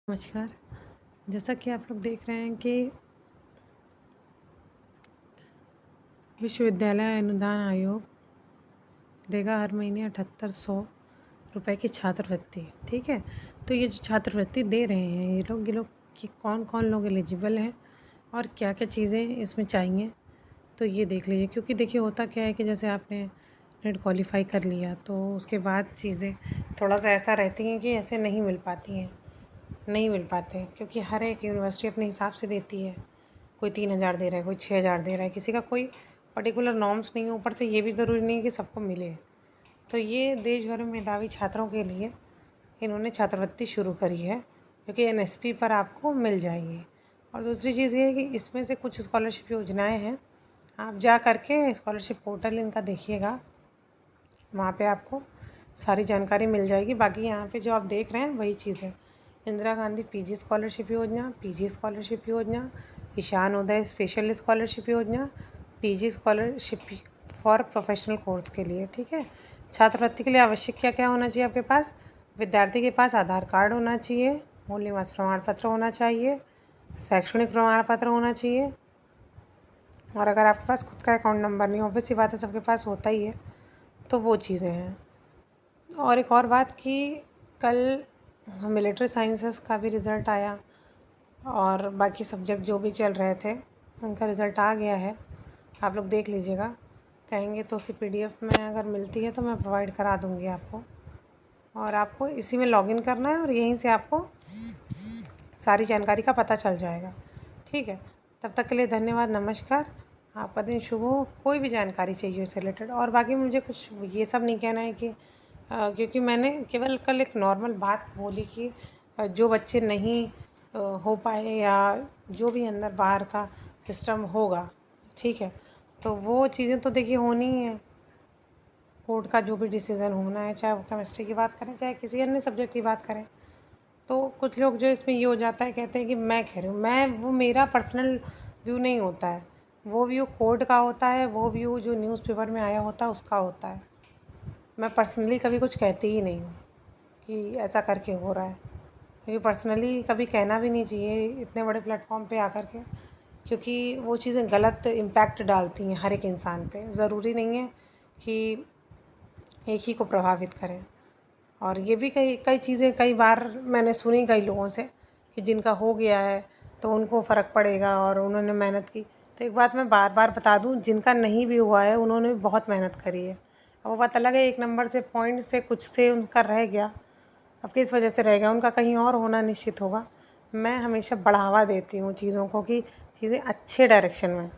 नमस्कार। जैसा कि आप लोग देख रहे हैं कि विश्वविद्यालय अनुदान आयोग देगा हर महीने 7800 रुपये की छात्रवृत्ति, ठीक है। तो ये जो छात्रवृत्ति दे रहे हैं ये लोग कि कौन कौन लोग एलिजिबल हैं और क्या क्या चीज़ें इसमें चाहिए, तो ये देख लीजिए। क्योंकि देखिए होता क्या है कि जैसे आपने नेट क्वालिफ़ाई कर लिया तो उसके बाद चीज़ें थोड़ा सा ऐसा रहती हैं कि ऐसे नहीं मिल पाती हैं, नहीं मिल पाते हैं, क्योंकि हर एक यूनिवर्सिटी अपने हिसाब से देती है। कोई 3000 दे रहा है, कोई 6000 दे रहा है, किसी का कोई पर्टिकुलर नॉर्म्स नहीं है। ऊपर से ये भी ज़रूरी नहीं है कि सबको मिले। तो ये देश भर में मेधावी छात्रों के लिए इन्होंने छात्रवृत्ति शुरू करी है, जो कि एनएसपी पर आपको मिल जाएगी। और दूसरी चीज़ ये है कि इसमें से कुछ स्कॉलरशिप योजनाएं हैं, आप जा कर के स्कॉलरशिप पोर्टल इनका देखिएगा, वहाँ पे आपको सारी जानकारी मिल जाएगी। बाकी यहाँ पे जो आप देख रहे हैं वही चीज़ है। इंदिरा गांधी पीजी स्कॉलरशिप योजना, पीजी स्कॉलरशिप योजना, ईशान उदय स्पेशल स्कॉलरशिप योजना, PG scholarship for professional course के लिए, ठीक है। छात्रवृत्ति के लिए आवश्यक क्या क्या होना चाहिए आपके पास? विद्यार्थी के पास आधार कार्ड होना चाहिए, मूल निवास प्रमाण पत्र होना चाहिए, शैक्षणिक प्रमाण पत्र होना चाहिए, और अगर आपके पास खुद का अकाउंट नंबर नहीं, ऑब्वियस सी बात है सबके पास होता ही है, तो वो चीज़ें हैं। और एक और बात कि कल मिलिट्री साइंसेस का भी रिज़ल्ट आया और बाकी सब्जेक्ट जो भी चल रहे थे उनका रिज़ल्ट आ गया है, आप लोग देख लीजिएगा। कहेंगे तो उसकी पीडीएफ में अगर मिलती है तो मैं प्रोवाइड करा दूँगी आपको, और आपको इसी में लॉगिन करना है और यहीं से आपको सारी जानकारी का पता चल जाएगा, ठीक है। तब तक के लिए धन्यवाद, नमस्कार। आपका दिन शुभ हो। कोई भी जानकारी चाहिए इससे रिलेटेड, और बाकी मुझे कुछ ये सब नहीं कहना है कि क्योंकि मैंने केवल कल एक नॉर्मल बात बोली कि जो बच्चे नहीं हो पाए या जो भी अंदर बाहर का सिस्टम होगा, ठीक है, तो वो चीज़ें तो देखिए होनी ही है। कोर्ट का जो भी डिसीज़न होना है, चाहे वो केमिस्ट्री की बात करें चाहे किसी अन्य सब्जेक्ट की बात करें, तो कुछ लोग जो इसमें ये हो जाता है, कहते हैं कि मैं कह रही हूँ, वो मेरा पर्सनल व्यू नहीं होता है, वो व्यू कोर्ट का होता है, वो व्यू जो न्यूज़पेपर में आया होता है उसका होता है। मैं पर्सनली कभी कुछ कहती ही नहीं हूँ कि ऐसा करके हो रहा है, क्योंकि पर्सनली कभी कहना भी नहीं चाहिए इतने बड़े प्लेटफॉर्म पे आकर के, क्योंकि वो चीज़ें गलत इम्पैक्ट डालती हैं हर एक इंसान पे। ज़रूरी नहीं है कि एक ही को प्रभावित करें। और ये भी कई कई चीज़ें कई बार मैंने सुनी कई लोगों से कि जिनका हो गया है तो उनको फ़र्क पड़ेगा और उन्होंने मेहनत की। तो एक बात मैं बार बार बता दूं, जिनका नहीं भी हुआ है उन्होंने भी बहुत मेहनत करी है। अब वो बात अलग है, एक नंबर से पॉइंट से कुछ से उनका रह गया, अब किस वजह से रह गया, उनका कहीं और होना निश्चित होगा। मैं हमेशा बढ़ावा देती हूँ चीज़ों को कि चीज़ें अच्छे डायरेक्शन में